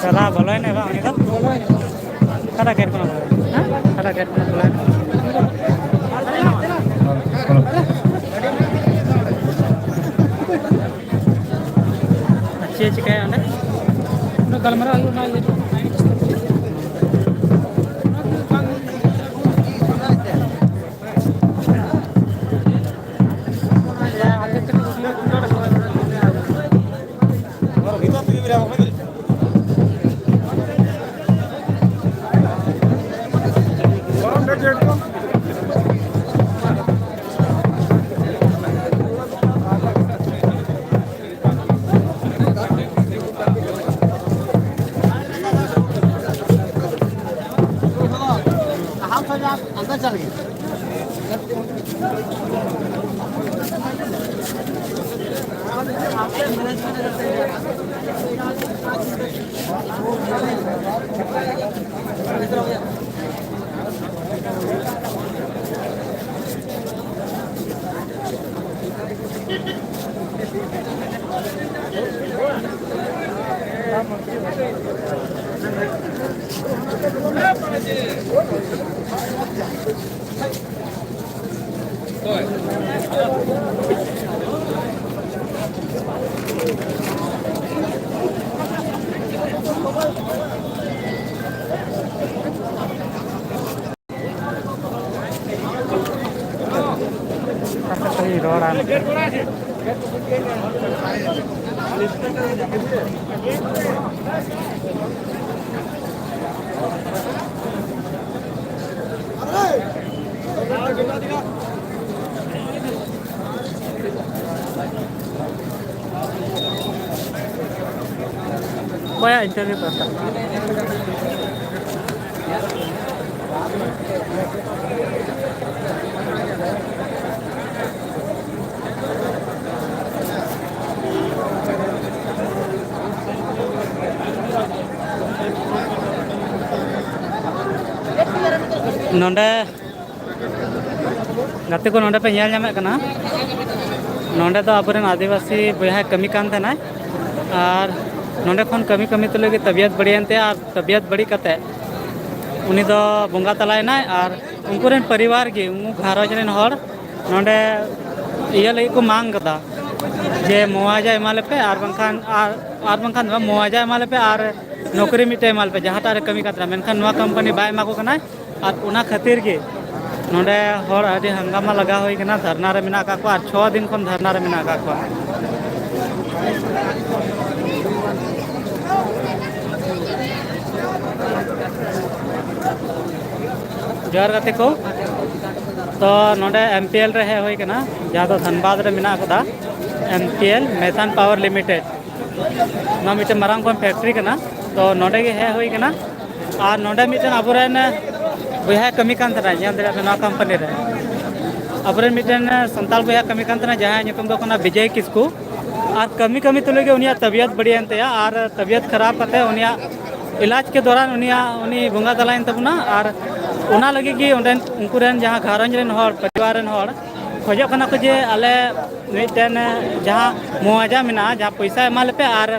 चला बोलो ना बाबा निकल खड़ा कर कौन हां खड़ा कर कौन बोला अच्छी अच्छी क्या है ना गलमरा ना अंदर चल गए Kaya interview करता नोंडे गाते को नोंडे पे ñel ñame kana नोंडे तो आबरेन आदिवासी बया कमी कान थे ना और नोंडे खन कमी कमी तो लगे तबियत बढ़ियानते और तबियत बड़ी कते उनी दो बंगा तलायना और उनको रेन परिवार गे उनको घारोज रेन हर नोंडे इया लगे को मांग कदा जे मुआवजा एमाले पे और बंखान मुआवजा एमाले पे और नौकरी मिटे एमाले पे जहाँ तारे कमी कतरा मेनखान नवा कंपनी बाय एमा को कना और उना खातिर गे नोंडे हर आदि हंगामा लगा हुई कना धरना रे मिना का को और 6 दिन खन धरना रे मिना का को जोर गाते को तो नोंडे एमपीएल रे है होई कना जहाँ तो धनबाद रे मिना कदा एमपीएल मेथान पावर लिमिटेड ना मिटे मारांग कोन फैक्ट्री कना तो नोंडे गे है होई कना और नोंडे मिटे अबरेन बया कमी कान तना जेन दे ना कंपनी रे अबरेन मिटे संताल बया कमी कान तना जहाँ नितुम दो कना विजय किस्कू और कमी कमी तो लगे उनिया तबियत बढ़िया अंतया और तबियत खराब करते उनिया इलाज के दौरान उनी बंगा तलायन तबना और उना लगे कि उनको जहाँ घारंज रेन हर परिवार रेन हर खोजो कना को जे आले मिटेन जहाँ मुआवजा मिना जहाँ पैसा एमाल पे और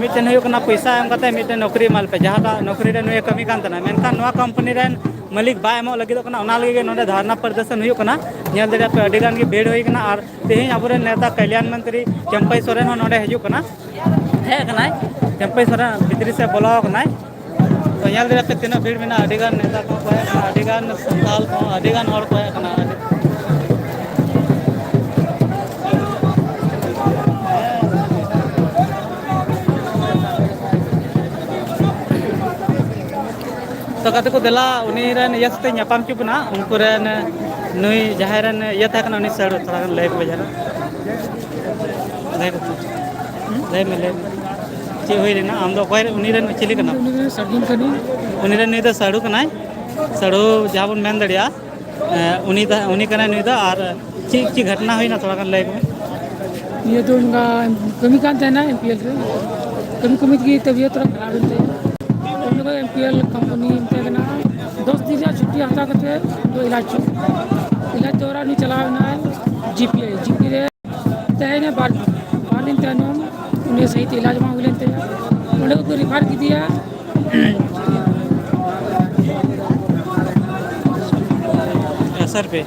मिटेन हुई कना पैसा एम कते मिटेन नौकरी एमाल पे जहाँ नौकरी रे नुए कमी कान तना मेनखान नवा कंपनी रेन मालिक बाय एमो लगे नोडे धारणा प्रदर्शन होना नेल दे पे अडिगान की भीड़ होना और तेज अब नेता कल्याण मंत्री चंपई सोरेन नोडे हजना हेकना चंपई सोरेन भितरी से बोलावना तो नेल दे पे तीना भीड़ में अडिगान नेता को अडिगान संताल को अडिगान हर को तो कते को दिला उनी रन यस्ते न्यापाम चुपना उनको रन नुई जहां रन ये था कना उनी सड़ थोड़ा ले को बजार ले में ले चे होई लेना आम दो कोई उनी रन चिली कना सड़गिन कनी उनी रन नहीं तो सड़ू कना सड़ू जहां बन मेन दड़िया उनी कना नहीं तो और ची घटना हुई ना थोड़ा ले में ये तो उनका कमी कान था ना एमपीएल रे कमी की तबीयत थोड़ा खराब है उनको एमपीएल कंपनी ना 10 दिन छुट्टी हता करते दो इलाज दौरा नहीं चलाना जीपी रे तहने बार दिन तहन उन्हें सही इलाज मांग लेते उन्हें को रिफर की दिया एसआर पे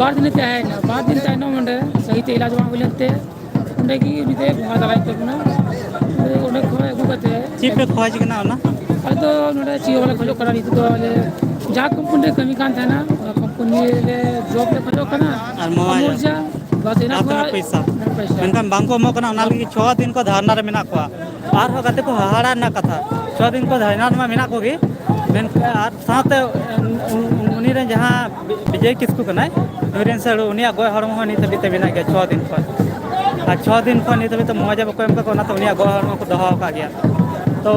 बार दिन तहन मंडे सही इलाज मांग लेते उन्हें की उन्हें घुमा दलाई करना उन्हें खोए अगू करते चीफ पे खोज के ना तो नोड़े ची वाला खोजो करा नीति तो जहाँ कंपनी कमी कान था ना कंपनी ले जॉब ले खोजो करना और मोजा बस इना पैसा मेनकान बांको मो कना उना लगी 6 दिन को धारणा रे मेना को और हो गते को हाड़ा ना कथा 6 दिन को धारणा में मेना को गी मेन और साथे उनी रे जहां विजय किसको कना नरेन सर उनिया गोय हरमो नि तबिते बिना के 6 दिन को और 6 दिन को नि तबिते मोजा बको एम को ना तो उनिया गोय हरमो को दहा का गया तो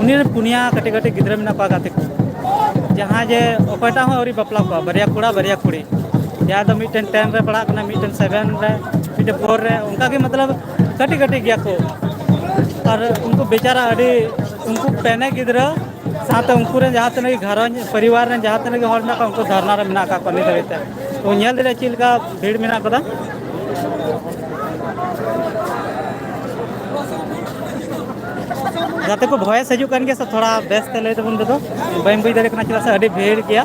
उनी रे पुनिया कटे कटे गिद्रा मेना को गाते को जहां जे ओकटा हो औरी बपला को बरिया कुड़ा बरिया कुड़ी या तो मिटन 10 रे पड़ा कना मिटन 7 रे मिटन 4 रे उनका के मतलब कटी कटी गया को और उनको बेचारा अड़ी उनको पहने गिद्रा साथ उनको रे जहां तने घर परिवार रे जहां तने हॉल में उनको धरना रे मेना का कोनी देते तो नेल दे चिल का भीड़ मेना कदा जाते को भय सजू कान के थोड़ा बेस्ट ले तबन दो बम बुझ दरे कना चला से अड़ी भीड़ गया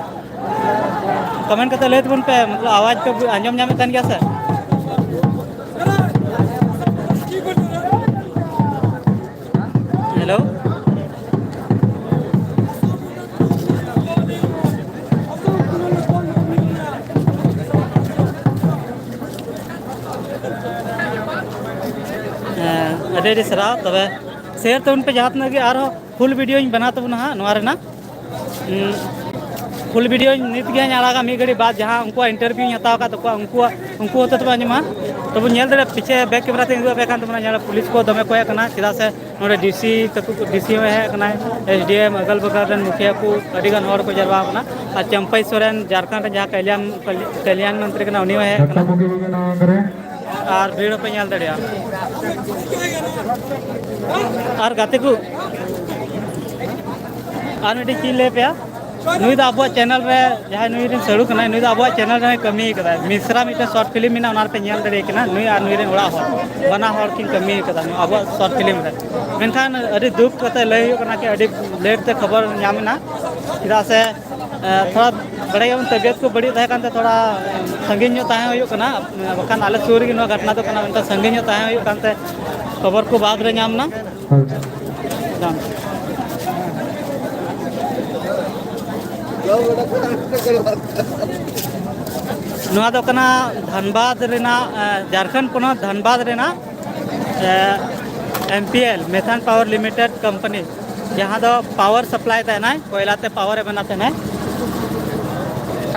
कमेंट करते ले तबन पे मतलब आवाज पे आंजम जामे कान गया सर हेलो अरे सरा तबे शेयर तो उन पे जहाँ तक और फुल वीडियो बना तब ना ना फुल वीडियो नित गया आड़ागा मी घड़ी बाद जहाँ उनको इंटरव्यू हताव का उनको उनको होते तब आजमा तब नेल दे पीछे बैक कैमरा ते बेकान तब पुलिस को दमे कोया कना चेदा से नोडे डीसी में है कना एसडीएम अगल बगल रन मुखिया को अडिगान हर को जरवा कना और चंपई सोरेन झारखंड रे जहाँ कल्याण मंत्री कना उनी है कना और भीड़ पे नेल दड़िया और गाते को और मिट्टी चीज ले पे नुई दा अब चैनल रे जहां नुई रे सड़ू कना नुई दा अब चैनल रे कमी कदा मिश्रा मिटे शॉर्ट फिल्म मिना उनार पे नेल दड़े कना नुई और नुई रे ओड़ा हो बना हर की कमी कदा अब शॉर्ट फिल्म रे मेनखान अडी दुख कते लय कना के अडी लेट ते खबर न्यामना चिदा से थोड़ा बड़े तबियत को बड़ी तहे कानते थोड़ा संगीन कना बखान आले सूर की घटना तो कना उनका संगीन कानते खबर को बाद रे न्यामना नुआ दो कना धनबाद रेना झारखंड पोनोत धनबाद रेना MPL Maithon power limited company जहाँ दो पावर सप्लाई तहना कोयलाते पावर बना तहना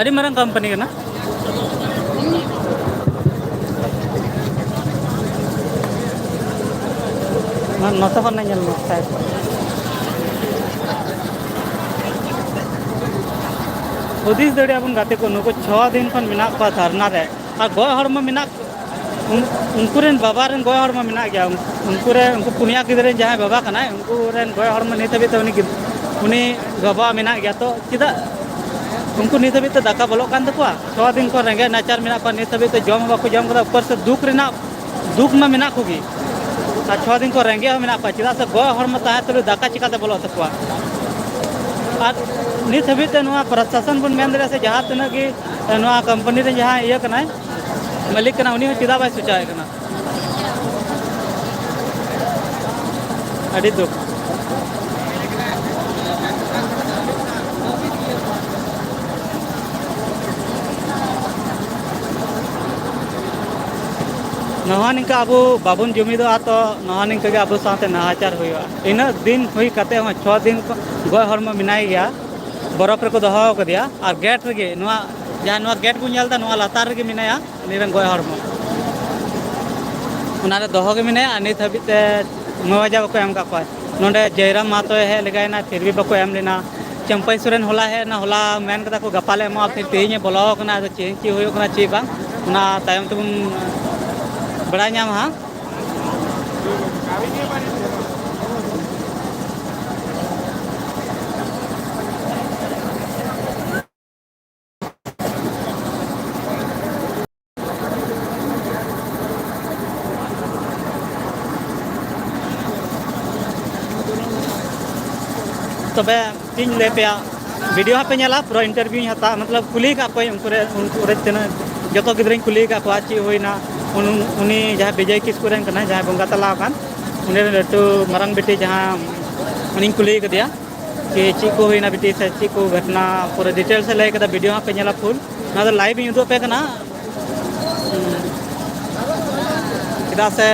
अड़ी मरंग कंपनी ना नोता पर नहीं हुदिस दड़े अपन गाते को नुको 6 दिन खन मिना को धरना रे और गोय हर में मिना उनको रेन बाबा रेन गोय हर में मिना गया उनको पुनिया गिदरे जहां बाबा कना उनको रेन गोय हर में नहीं तबे तो उनी बाबा मिना गया तो चिदा उनको नहीं तबे तो दाका बोलो कान तकवा 6 दिन को रेंगे नाचार मिना को नहीं तबे तो जम बाको जम कदा ऊपर से दुख में मिना कोगी और 6 दिन को रेंगे मिना को चिदा से गोय हर में ताहे तो दाका चिकाते बोलो तकवा और नित हबीते प्रशासन बन मेन दाड़े से जहाँ तीन की कंपनी रे जहाँ इया कना मालिक कना उनी चिदा बाय सोचाए कना अड़ी दुख नवा निका अब बाबन जुमीद तो नवा निका अब साथ नाहाचार हुआ इन दिन हुई कते 6 दिन गय हरम मिनाई गया बरफ रे को दहो कदिया और गेट रे जहाँ गेट को नेलदा लातार रे मिनाया निरन गय हरम उनारे दहो के मिनाया नित हबीते मवाजा बको एम का नोंडे जयराम मातो हे लगायना फिर भी बको एम लेना चंपई सुरेन होला है ना होला मेन कदा को गपाले एमा फिर तेज बोलो कना चे ची हुयो कना ची बांग उना तायम तुम बड़ा नाम हाँ तबे तीन ले पे वीडियो हाँ पे नेला पूरा इंटरव्यू हता मतलब कुली का कोई उनकुरे तना जो गिद्रा कुली का ची होना उनी जहाँ विजय किस्कुरेन कना जहाँ बंगा तलाव कान उन्हें लट्टू मरंग बेटी जहाँ उनी कुली कदिया कि ची को होना बेटी से ची को घटना पूरा डिटेल से लय कदा वीडियो हाँ पे नेला फुल ना तो लाइव यूदो पे कना चेदा से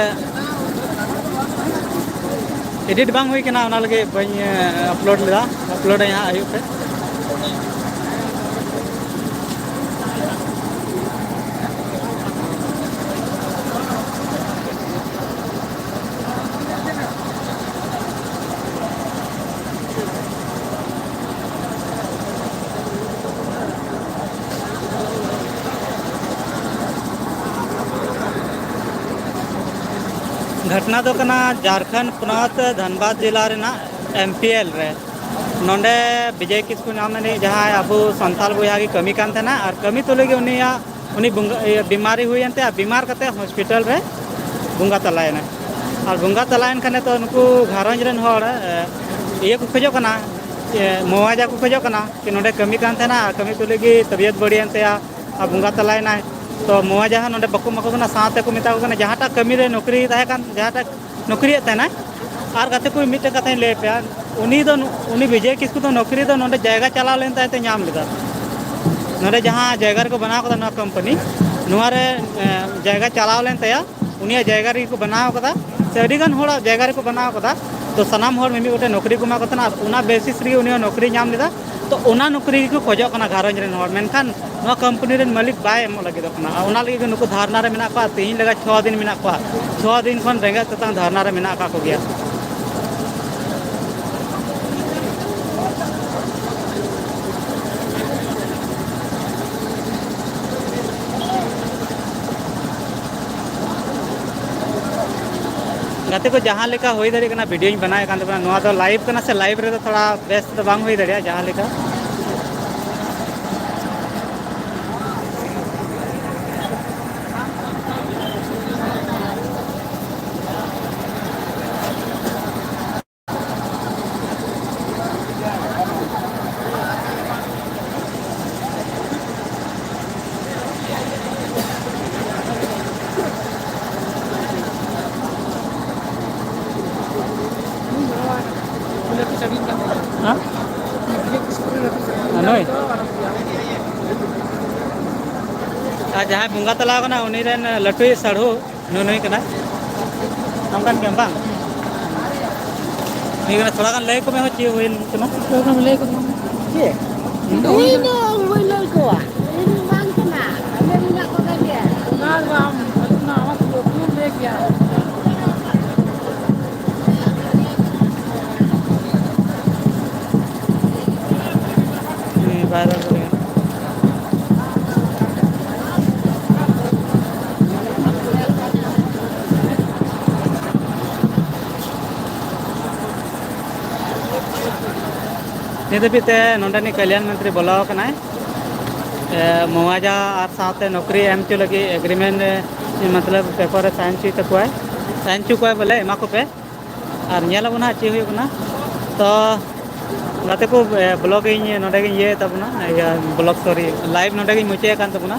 एडिट बांग हुई कना उना लगे बई अपलोड लेदा अपलोड यहाँ आयु पे घटना तो कना झारखंड पुनत धनबाद जिला रेना MPL रे नोंडे विजय किस्कु नाम ने जहाँ अब संथाल बया की कमी कान थे और कमी तो लगे उनी बीमारी हुईनते बीमार करते हॉस्पिटल रे बुंगा तलायना और बुंगा तलायन खाने तो उनको घारंज रेन होड़ ये को खोजो कना मुआवजा को खोजो कना कि नोंडे कमी कान थे कमी तो लगे तबियत बढ़ियानते और बुंगा तलायना तो मुआवजा नोंडे बको मको कना साथे को मिता को जहाँटा कमी रे नौकरी तहे कान जहाँटा नौकरी तहना और गाते को मिटे कथा ले पे उनी विजय किस्कु तो नौकरी तो नोंडे जायगा चलाव लेन तहे नाम लेदा नोंडे जहाँ जायगा को बनाव कदा ना कंपनी नुआरे जायगा चलाव लेन तया उनिया जायगा रे को बनाव कदा से अडिगन होड़ा जायगा रे को बनाव कदा तो सनाम होड़ मिमी गोटे नौकरी को मा कतना उना बेसिस रे उनिया नौकरी नाम लेदा तो उना नौकरी को खोजो कना घारंज रेन होड़ मेनखान नो कंपनी रेन मालिक बाय एम लगे कना उना लगे नुको धारणा रे मेना पा तीन लगा 6 दिन मेना पा 6 दिन खन रेंगा तता धारणा रे मेना का को गया गाते को जहाँ लेका होई दरे कना वीडियो बनाए कान नुआ तो लाइव कना से लाइव रे तो थोड़ा बेस्ट तो बांग होई दरे जहाँ लेका हाँ नोई जहाँ बुंगा तलाव कना उनी रेन लटुई सड़ू नुई कना हमकान के बांग नी कना थोड़ा गान लय को में हो ची हुई कना तो हम ले को के ini oi lol ko ini bang kena ada minyak ko dia ना हम ना आवाज को क्यों ले गया वायरल हो गया निदबीते नोंडनी कल्याण मंत्री बोलाव कनाय मुआवजा और साथे नौकरी एम चो लगी एग्रीमेंट मतलब पेपर साइन ची तक साइन चुको बोले एमा को पे और नेला बना ची हुई बना तो गाते को ब्लॉग नोडे ये तबना या ब्लॉग सॉरी लाइव नोडे मुचे कान तबना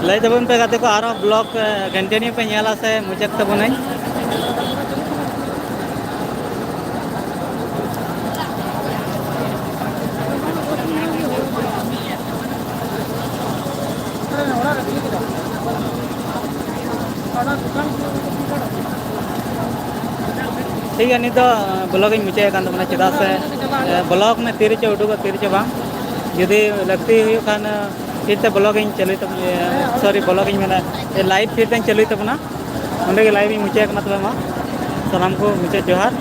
लय तबन पे गाते को आरो ब्लॉग कंटिन्यू पे नेला से मुचक तबनाई ठीक है नहीं तो ब्लॉग मुचे कान तबना चेदा से ब्लॉग में तीर चे उडुगा तीर चे बांग यदि लगती हुई खान फिर से ब्लॉग चलू तब सॉरी ब्लॉग मेना लाइव फिर से चलू तबना उन्हें लाइव मुचे मतलब मा सलाम को मुचे जोहार